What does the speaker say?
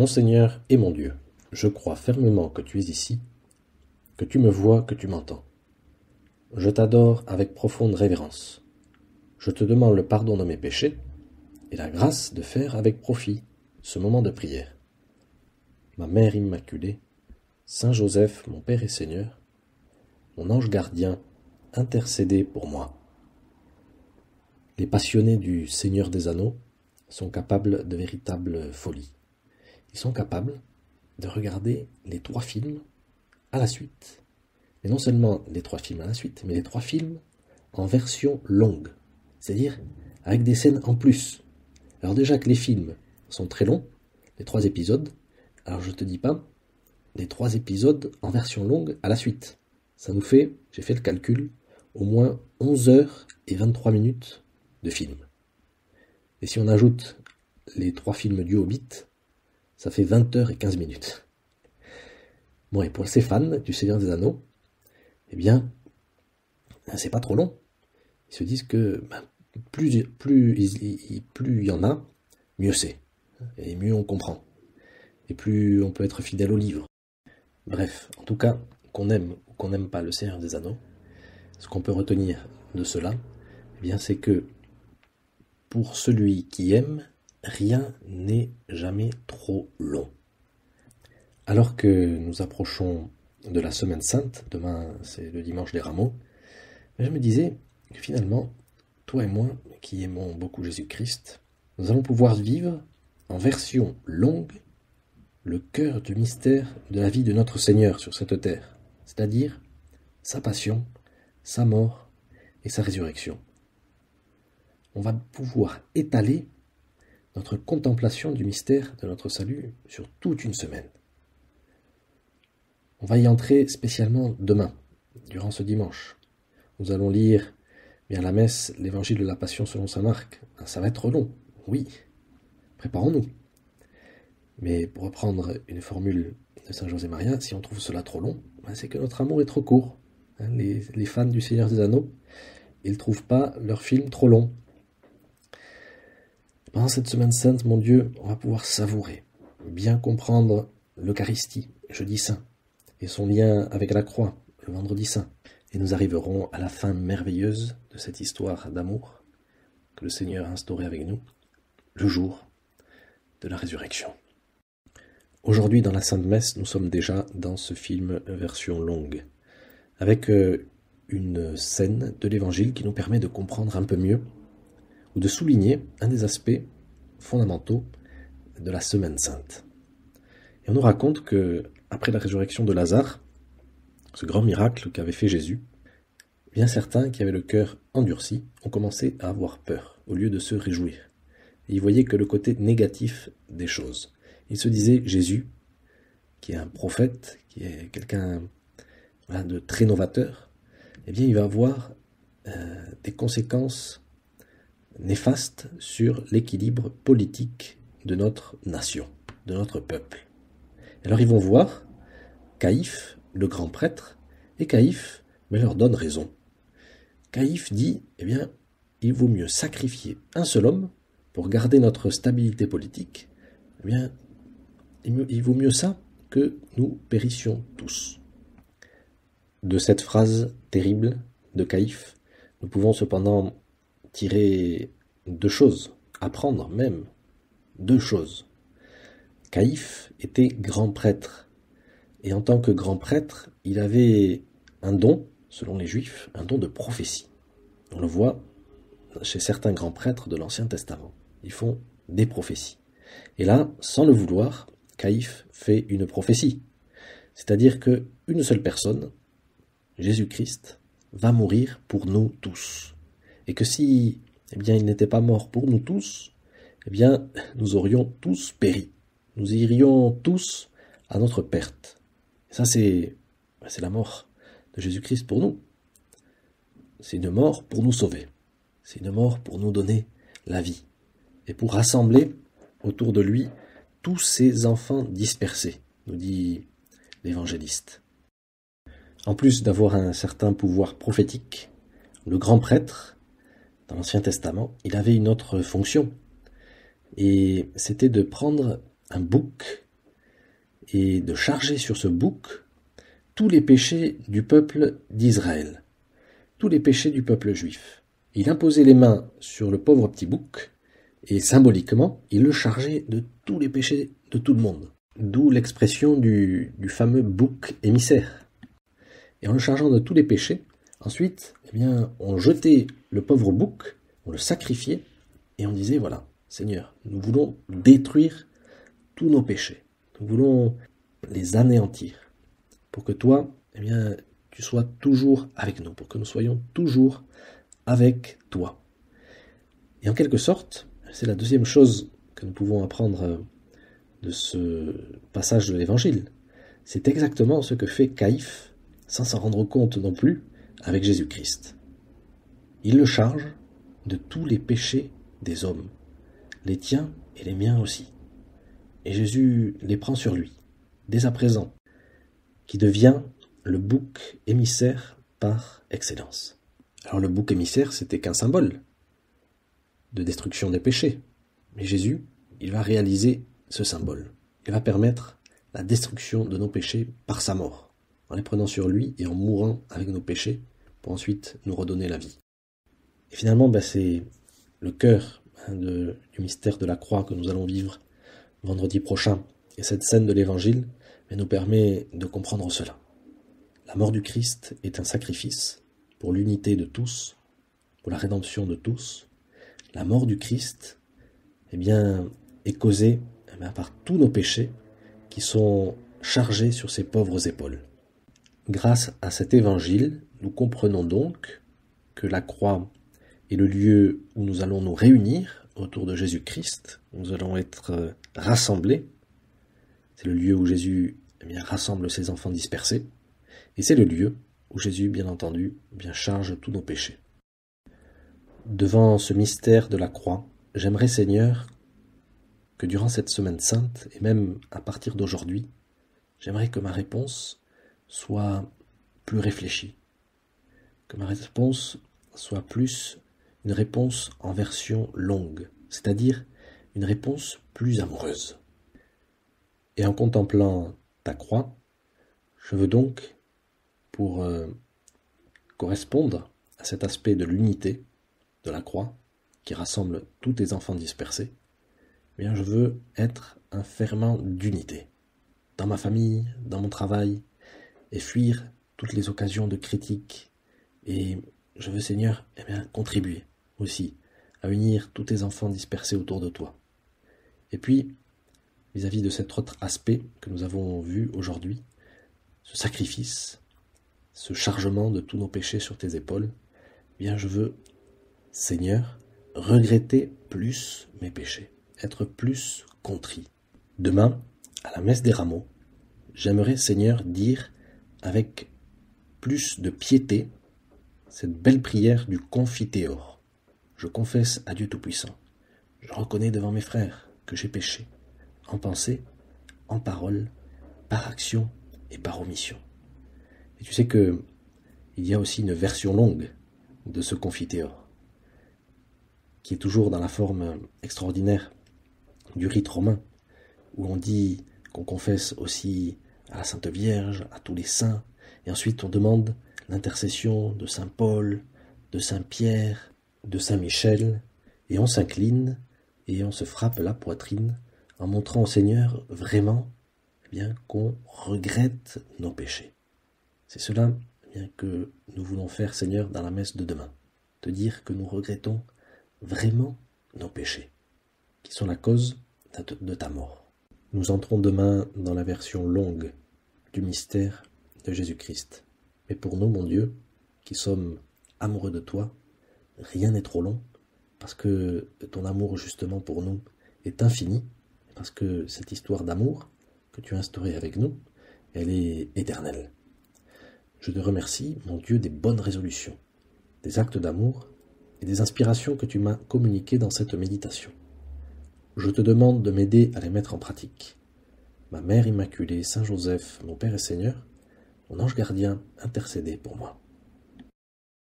Mon Seigneur et mon Dieu, je crois fermement que tu es ici, que tu me vois, que tu m'entends. Je t'adore avec profonde révérence. Je te demande le pardon de mes péchés et la grâce de faire avec profit ce moment de prière. Ma Mère Immaculée, Saint Joseph, mon Père et Seigneur, mon ange gardien, intercédez pour moi. Les passionnés du Seigneur des Anneaux sont capables de véritable folie. Ils sont capables de regarder les 3 films à la suite. Et non seulement les 3 films à la suite, mais les 3 films en version longue. C'est-à-dire avec des scènes en plus. Alors déjà que les films sont très longs, les 3 épisodes, alors je te dis pas, les 3 épisodes en version longue à la suite. Ça nous fait, j'ai fait le calcul, au moins 11 heures et 23 minutes de film. Et si on ajoute les 3 films du Hobbit, ça fait 20 heures et 15 minutes. Bon, et pour ces fans du Seigneur des Anneaux, eh bien, c'est pas trop long. Ils se disent que plus il y en a, mieux c'est. Et mieux on comprend. Et plus on peut être fidèle au livre. Bref, en tout cas, qu'on aime ou qu'on n'aime pas le Seigneur des Anneaux, ce qu'on peut retenir de cela, eh bien, c'est que pour celui qui aime, rien n'est jamais trop long. Alors que nous approchons de la Semaine Sainte, demain c'est le dimanche des Rameaux, je me disais que finalement, toi et moi, qui aimons beaucoup Jésus-Christ, nous allons pouvoir vivre en version longue le cœur du mystère de la vie de notre Seigneur sur cette terre, c'est-à-dire sa passion, sa mort et sa résurrection. On va pouvoir étaler notre contemplation du mystère de notre salut sur toute une semaine. On va y entrer spécialement demain, durant ce dimanche. Nous allons lire bien la messe, l'évangile de la Passion selon saint Marc. Ça va être long, oui. Préparons-nous. Mais pour reprendre une formule de saint José Maria, si on trouve cela trop long, c'est que notre amour est trop court. Les fans du Seigneur des Anneaux, ils ne trouvent pas leur film trop long. Pendant cette semaine sainte, mon Dieu, on va pouvoir savourer, bien comprendre l'Eucharistie, jeudi saint, et son lien avec la croix, le vendredi saint. Et nous arriverons à la fin merveilleuse de cette histoire d'amour que le Seigneur a instaurée avec nous, le jour de la résurrection. Aujourd'hui, dans la Sainte Messe, nous sommes déjà dans ce film version longue, avec une scène de l'Évangile qui nous permet de comprendre un peu mieux ou de souligner un des aspects fondamentaux de la Semaine Sainte. Et on nous raconte que, après la résurrection de Lazare, ce grand miracle qu'avait fait Jésus, bien certains qui avaient le cœur endurci ont commencé à avoir peur, au lieu de se réjouir. Et ils voyaient que le côté négatif des choses. Ils se disaient, Jésus, qui est un prophète, qui est quelqu'un de très novateur, eh bien il va avoir des conséquences néfastes sur l'équilibre politique de notre nation, de notre peuple. Alors ils vont voir Caïphe, le grand prêtre, et Caïphe leur donne raison. Caïphe dit, eh bien, il vaut mieux sacrifier un seul homme pour garder notre stabilité politique. Eh bien, il vaut mieux ça que nous périssions tous. De cette phrase terrible de Caïphe, nous pouvons cependant tirer 2 choses, apprendre même 2 choses. Caïphe était grand prêtre, et en tant que grand prêtre, il avait un don, selon les Juifs, un don de prophétie. On le voit chez certains grands prêtres de l'Ancien Testament. Ils font des prophéties. Et là, sans le vouloir, Caïphe fait une prophétie. C'est-à-dire qu'une seule personne, Jésus-Christ, va mourir pour nous tous. Et que si il n'était pas mort pour nous tous, nous aurions tous péri. Nous irions tous à notre perte. Et ça, c'est la mort de Jésus-Christ pour nous. C'est une mort pour nous sauver. C'est une mort pour nous donner la vie. Et pour rassembler autour de lui tous ces enfants dispersés, nous dit l'évangéliste. En plus d'avoir un certain pouvoir prophétique, le grand prêtre, dans l'Ancien Testament, il avait une autre fonction. Et c'était de prendre un bouc et de charger sur ce bouc tous les péchés du peuple d'Israël, tous les péchés du peuple juif. Il imposait les mains sur le pauvre petit bouc, et symboliquement, il le chargeait de tous les péchés de tout le monde. D'où l'expression du fameux bouc émissaire. Et en le chargeant de tous les péchés, ensuite, on jetait le pauvre bouc, on le sacrifiait, et on disait, voilà, Seigneur, nous voulons détruire tous nos péchés. Nous voulons les anéantir, pour que toi, tu sois toujours avec nous, pour que nous soyons toujours avec toi. Et en quelque sorte, c'est la deuxième chose que nous pouvons apprendre de ce passage de l'Évangile. C'est exactement ce que fait Caïphe, sans s'en rendre compte non plus, avec Jésus-Christ. Il le charge de tous les péchés des hommes, les tiens et les miens aussi. Et Jésus les prend sur lui, dès à présent, qui devient le bouc émissaire par excellence. Alors le bouc émissaire, c'était qu'un symbole de destruction des péchés. Mais Jésus, il va réaliser ce symbole. Il va permettre la destruction de nos péchés par sa mort, en les prenant sur lui et en mourant avec nos péchés, pour ensuite nous redonner la vie. Et finalement, c'est le cœur du mystère de la croix que nous allons vivre vendredi prochain. Et cette scène de l'Évangile nous permet de comprendre cela. La mort du Christ est un sacrifice pour l'unité de tous, pour la rédemption de tous. La mort du Christ est causée par tous nos péchés qui sont chargés sur ses pauvres épaules. Grâce à cet évangile, nous comprenons donc que la croix est le lieu où nous allons nous réunir autour de Jésus-Christ, où nous allons être rassemblés. C'est le lieu où Jésus rassemble ses enfants dispersés, et c'est le lieu où Jésus, bien entendu, charge tous nos péchés. Devant ce mystère de la croix, j'aimerais, Seigneur, que durant cette semaine sainte, et même à partir d'aujourd'hui, j'aimerais que ma réponse soit plus réfléchie, que ma réponse soit plus une réponse en version longue, c'est-à-dire une réponse plus amoureuse. Et en contemplant ta croix, je veux donc, pour correspondre à cet aspect de l'unité de la croix, qui rassemble tous tes enfants dispersés, je veux être un ferment d'unité, dans ma famille, dans mon travail, et fuir toutes les occasions de critique. Et je veux, Seigneur, contribuer aussi à unir tous tes enfants dispersés autour de toi. Et puis, vis-à-vis de cet autre aspect que nous avons vu aujourd'hui, ce sacrifice, ce chargement de tous nos péchés sur tes épaules, je veux, Seigneur, regretter plus mes péchés, être plus contrit. Demain, à la messe des rameaux, j'aimerais, Seigneur, dire avec plus de piété cette belle prière du Confiteor. Je confesse à Dieu Tout-Puissant. Je reconnais devant mes frères que j'ai péché, en pensée, en parole, par action et par omission. Et tu sais que il y a aussi une version longue de ce Confiteor, qui est toujours dans la forme extraordinaire du rite romain, où on dit qu'on confesse aussi à la Sainte Vierge, à tous les saints, et ensuite on demande l'intercession de Saint Paul, de Saint Pierre, de Saint Michel, et on s'incline et on se frappe la poitrine en montrant au Seigneur vraiment qu'on regrette nos péchés. C'est cela que nous voulons faire, Seigneur, dans la messe de demain, te dire que nous regrettons vraiment nos péchés, qui sont la cause de ta mort. Nous entrons demain dans la version longue du mystère de Jésus-Christ. Mais pour nous, mon Dieu, qui sommes amoureux de toi, rien n'est trop long, parce que ton amour justement pour nous est infini, parce que cette histoire d'amour que tu as instaurée avec nous, elle est éternelle. Je te remercie, mon Dieu, des bonnes résolutions, des actes d'amour et des inspirations que tu m'as communiquées dans cette méditation. Je te demande de m'aider à les mettre en pratique. Ma Mère Immaculée, Saint Joseph, mon Père et Seigneur, mon ange gardien, intercédez pour moi.